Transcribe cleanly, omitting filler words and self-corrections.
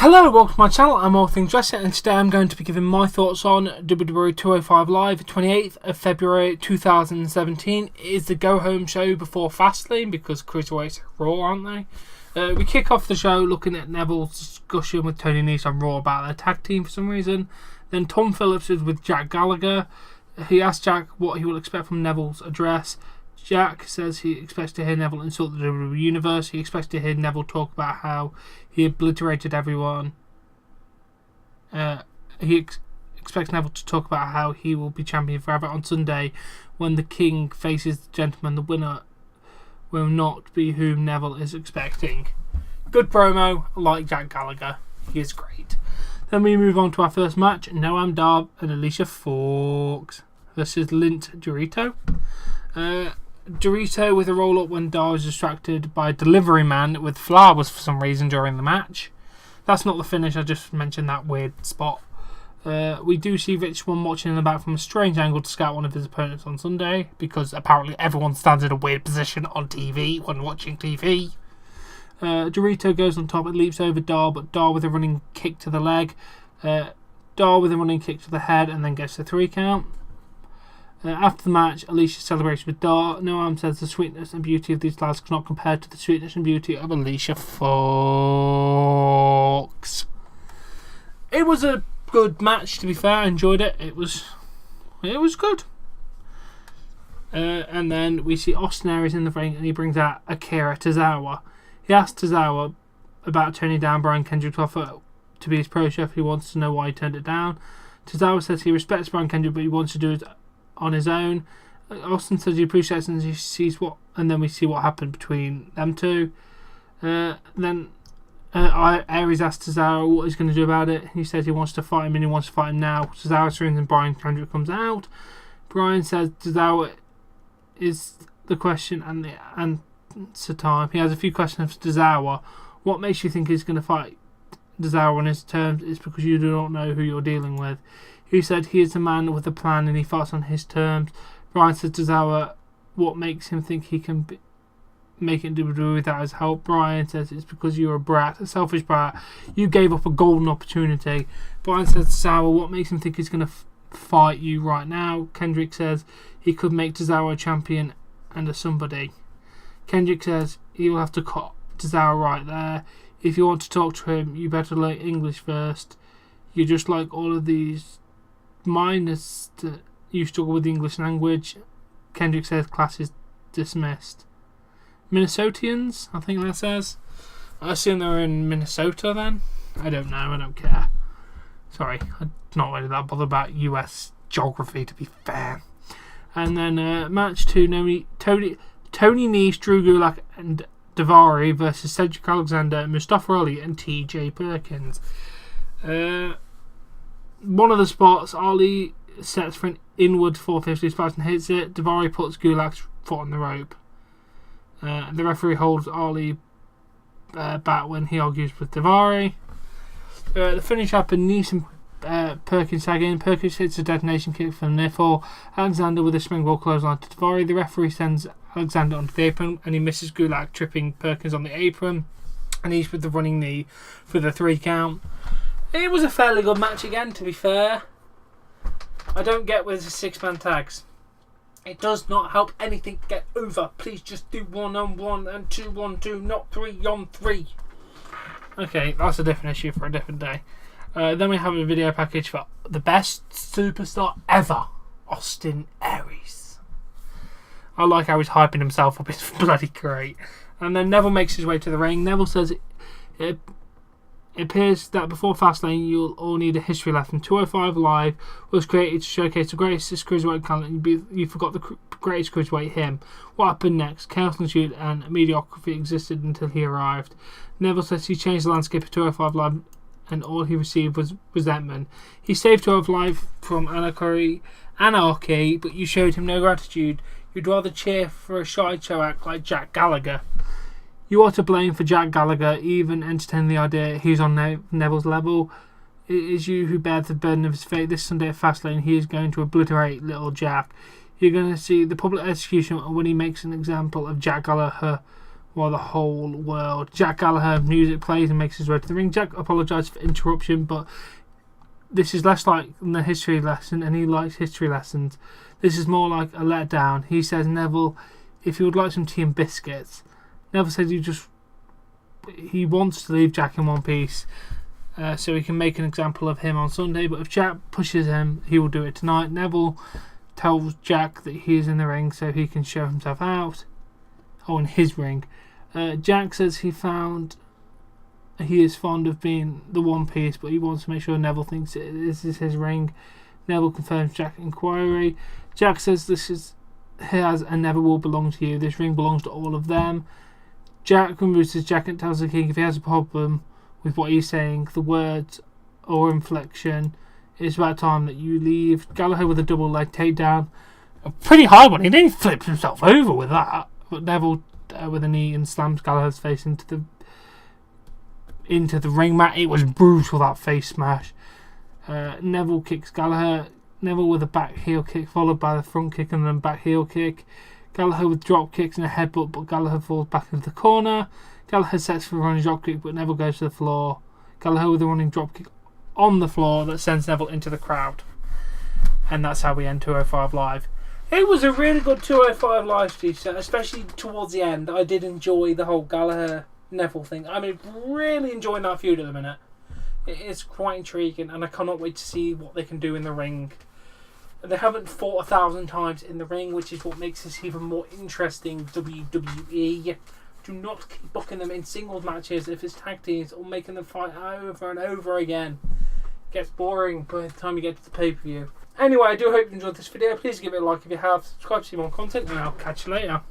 Hello, welcome to my channel. I'm All Things Wrestling, and today I'm going to be giving my thoughts on WWE 205 Live, 28th of February 2017. It is the go-home show before Fastlane because Cruiserweights are Raw, aren't they? We kick off the show looking at Neville's discussion with Tony Nese on Raw about their tag team for some reason. Then Tom Phillips is with Jack Gallagher. He asks Jack what he will expect from Neville's address. Jack says he expects to hear Neville insult the WWE Universe. He expects to hear Neville talk about how he obliterated everyone. He expects Neville to talk about how he will be champion forever on Sunday when the King faces the Gentleman. The winner will not be whom Neville is expecting. Good promo, like Jack Gallagher. He is great. Then we move on to our first match. Noam Dar and Alicia Fox versus Lint Dorito. Dorito with a roll-up when Dar is distracted by a delivery man with flowers for some reason during the match. That's not the finish, I just mentioned that weird spot. We do see Rich Swann watching in the back from a strange angle to scout one of his opponents on Sunday, because apparently everyone stands in a weird position on TV when watching TV. Dorito goes on top and leaps over Dar, but Dar with a running kick to the leg. Dar with a running kick to the head and then gets the 3 count. After the match, Alicia celebrates with Dar. Noam says the sweetness and beauty of these lads cannot compare to the sweetness and beauty of Alicia Fox. It was a good match, to be fair. I enjoyed it. It was good. And then we see Austin Aries in the ring, and he brings out Akira Tozawa. He asks Tozawa about turning down Brian Kendrick's offer to be his pro chef. He wants to know why he turned it down. Tozawa says he respects Brian Kendrick, but he wants to do it on his own. Austin says he appreciates and he sees what, and then we see what happened between them two. Then Aries asks Tozawa what he's going to do about it. He says he wants to fight him and he wants to fight him now. Tozawa screams and Brian Kendrick comes out. Brian says Tozawa is the question and the answer time. He has a few questions for Tozawa. What makes you think he's going to fight Tozawa on his terms? It's because you do not know who you're dealing with. He said he is a man with a plan and he fights on his terms. Brian said to Tozawa what makes him think he can make it in WWE without his help. Brian says it's because you're a brat, a selfish brat. You gave up a golden opportunity. Brian says to Tozawa what makes him think he's going to fight you right now. Kendrick says he could make Tozawa a champion and a somebody. Kendrick says he will have to cut Tozawa right there. If you want to talk to him, you better learn English first. You're just like all of these minors that you struggle with the English language. Kendrick says class is dismissed. Minnesotians, I think that says. I assume they're in Minnesota then. I don't know, I don't care. Sorry, I'm not really that bothered about US geography, to be fair. And then match 2, Tony Nese, Drew Gulak and Davari versus Cedric Alexander, Mustafa Ali and TJ Perkins. One of the spots, Ali sets for an inward 450 spot and hits it. Davari puts Gulak's foot on the rope. The referee holds Ali back when he argues with Davari. The finish happened. Nese and Perkins tag in. Perkins hits a detonation kick from the near fall. Alexander with a springboard clothesline to Davari. The referee sends Alexander onto the apron and he misses Gulak, tripping Perkins on the apron. And he's with the running knee for the 3 count. It was a fairly good match again, to be fair. I don't get with the 6-man tags. It does not help anything get over. Please just do 1-on-1 and 2-on-2, not 3-on-3. Okay, that's a different issue for a different day. Then we have a video package for the best superstar ever, Austin Aries. I like how he's hyping himself up. It's bloody great. And then Neville makes his way to the ring. Neville says it appears that before Fastlane you'll all need a history lesson. 205 Live was created to showcase the greatest cruiserweight talent. You forgot the greatest cruiserweight, him. What happened next? Chaos ensued and mediocrity existed until he arrived. Neville says he changed the landscape of 205 Live and all he received was resentment. He saved 205 Live from anarchy, but you showed him no gratitude. You'd rather cheer for a sideshow act like Jack Gallagher. You are to blame for Jack Gallagher even entertaining the idea he's on Neville's level. It is you who bears the burden of his fate. This Sunday at Fastlane, he is going to obliterate little Jack. You're going to see the public execution when he makes an example of Jack Gallagher while the whole world. Jack Gallagher music plays and makes his way to the ring. Jack apologised for interruption, but this is less like the history lesson, and he likes history lessons. This is more like a letdown. He says, Neville, if you would like some tea and biscuits. Neville says he wants to leave Jack in one piece so he can make an example of him on Sunday, but if Jack pushes him, he will do it tonight. Neville tells Jack that he is in the ring so he can show himself out. Oh, in his ring. Jack says he is fond of being the one piece, but he wants to make sure Neville thinks this is his ring. Neville confirms Jack's inquiry. Jack says his and never will belong to you. This ring belongs to all of them. Jack removes his jacket and tells the king if he has a problem with what he's saying, the words or inflection, it's about time that you leave. Gallagher with a double leg takedown. A pretty high one. He nearly flips himself over with that. But Neville with a knee and slams Gallagher's face into the ring mat. It was brutal, that face smash. Neville kicks Gallagher. Neville with a back heel kick followed by the front kick and then back heel kick. Gallagher with drop kicks and a headbutt, but Gallagher falls back into the corner. Gallagher sets for a running drop kick, but Neville goes to the floor. Gallagher with a running drop kick on the floor that sends Neville into the crowd. And that's how we end 205 Live. It was a really good 205 Live, Steve, especially towards the end. I did enjoy the whole Gallagher-Neville thing. I mean, really enjoying that feud at the minute. It is quite intriguing, and I cannot wait to see what they can do in the ring. They haven't fought 1,000 times in the ring, which is what makes this even more interesting. WWE, do not keep booking them in singles matches if it's tag teams, or making them fight over and over again. It gets boring by the time you get to the pay-per-view. Anyway, I do hope you enjoyed this video. Please give it a like if you have. Subscribe to see more content, and I'll catch you later.